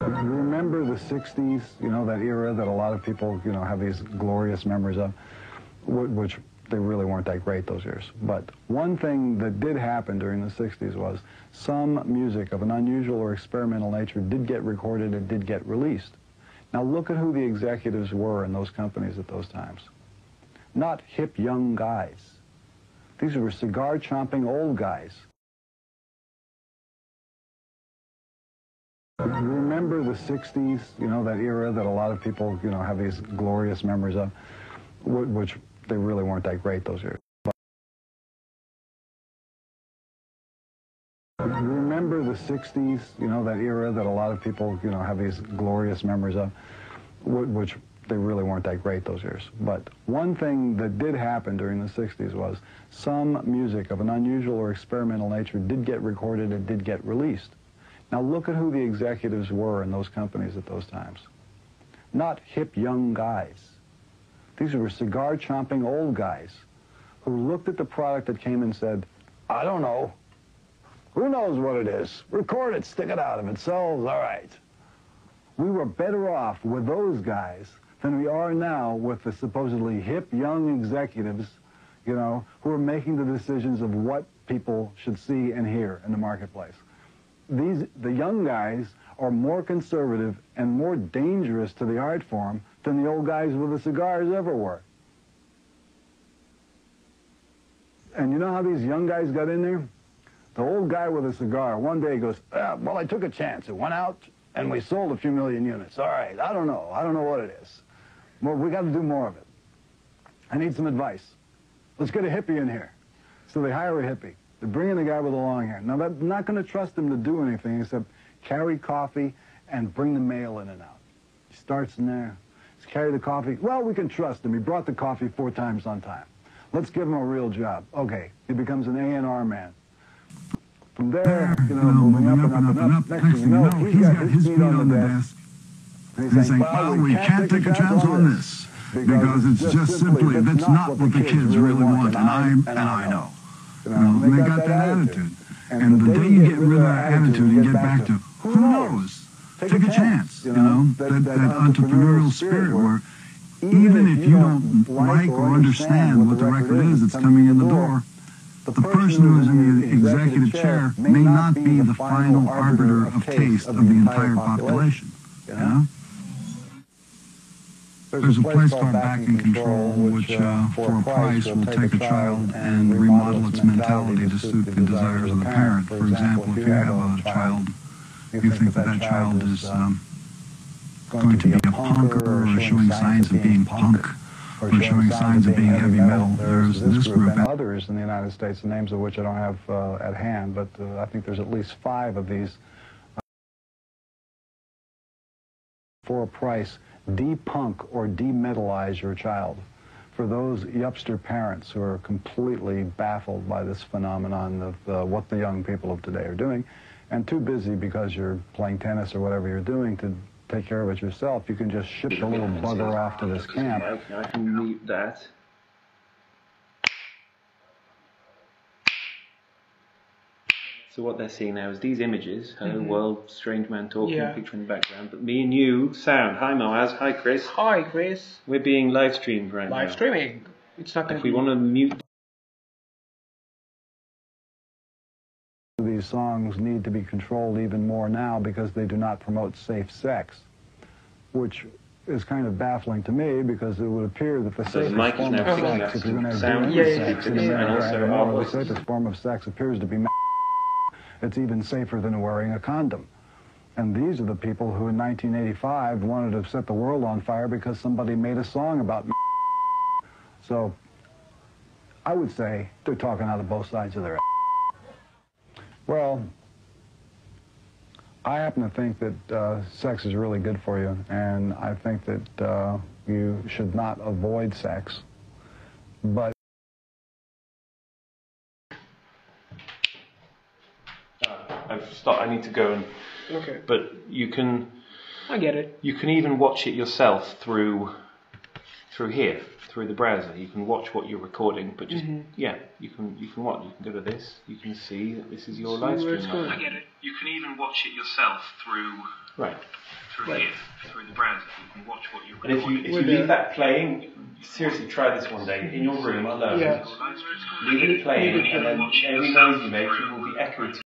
You remember the 60s, that era that a lot of people, have these glorious memories of, which they really weren't that great those years. But one thing that did happen during the 60s was some music of an unusual or experimental nature did get recorded and did get released. Now look at who the executives were in those companies at those times. Not hip young guys. These were cigar-chomping old guys. You remember the 60s, that era that a lot of people, have these glorious memories of, which they really weren't that great those years. You remember the 60s, that era that a lot of people, have these glorious memories of, which they really weren't that great those years. But one thing that did happen during the 60s was some music of an unusual or experimental nature did get recorded and did get released. Now look at who the executives were in those companies at those times. not hip young guys. These were cigar-chomping old guys who looked at the product that came and said, I don't know. Who knows what it is? Record it, stick it out. If it sells, all right. We were better off with those guys than we are now with the supposedly hip young executives, you know, who are making the decisions of what people should see and hear in the marketplace. The young guys are more conservative and more dangerous to the art form than the old guys with the cigars ever were. And you know how these young guys got in there? The old guy with a cigar, one day goes, well, I took a chance. It went out, and we sold a few million units. All right, I don't know what it is. Well, we got to do more of it. I need some advice. Let's get a hippie in here. So they hire a hippie. They bring in the guy with the long hair. Now, they're not going to trust him to do anything except carry coffee and bring the mail in and out. He starts in there. He's carry the coffee. Well, we can trust him. He brought the coffee 4 times on time. Let's give him a real job. Okay, he becomes an A&R man. From there, you know, moving up and up. Next thing you know, he's got his feet on the desk. And he's saying, well, we can't take a chance on this because it's just simply, that's not what the kids really want, and I know. You know, they got that attitude. And the day you get rid of that attitude and get back to, who knows, take a chance, you know, that entrepreneurial spirit where even if you don't like or understand what the record is that's coming in the door, the person who is in the executive chair may not be the final arbiter of taste of the entire population, you know? There's a place called Backing Control, which for a price will take a child and remodel its mentality to suit the desires of the parent. For example, if you have a child, you think that child is going to be a punker or showing signs of being punk or showing signs of being heavy metal, there's this group and others in the United States, the names of which I don't have at hand, but I think there's at least 5 of these. For a price, de-punk or de-metalize your child. For those youngster parents who are completely baffled by this phenomenon of what the young people of today are doing, and too busy because you're playing tennis or whatever you're doing to take care of it yourself, you can just ship the little bugger off to this camp. I can mute that. So what they're seeing now is these images, hello world, strange man talking, picture in the background, but me and you, sound. Hi Moaz, hi Chris. Hi Chris. We're being live streamed right now. Live streaming. It's not going to be... If we want to mute... These songs need to be controlled even more now because they do not promote safe sex, which is kind of baffling to me because it would appear that the safest form of sex, if you're going to have sex in America, the safest form of sex appears to be it's even safer than wearing a condom. And these are the people who in 1985 wanted to set the world on fire because somebody made a song about So I would say they're talking out of both sides of their Well, I happen to think that sex is really good for you, and I think that you should not avoid sex, but I need to go and... Okay. But you can... I get it. You can even watch it yourself through here, through the browser. You can watch what you're recording, but just you can watch. You can go to this. You can see that this is your live stream. I get it. You can even watch it yourself through here, through the browser. You can watch what you're recording. And if you leave that playing, seriously try this one day in your room alone. Yeah. Leave it playing, and then every noise you make, it will be echoed.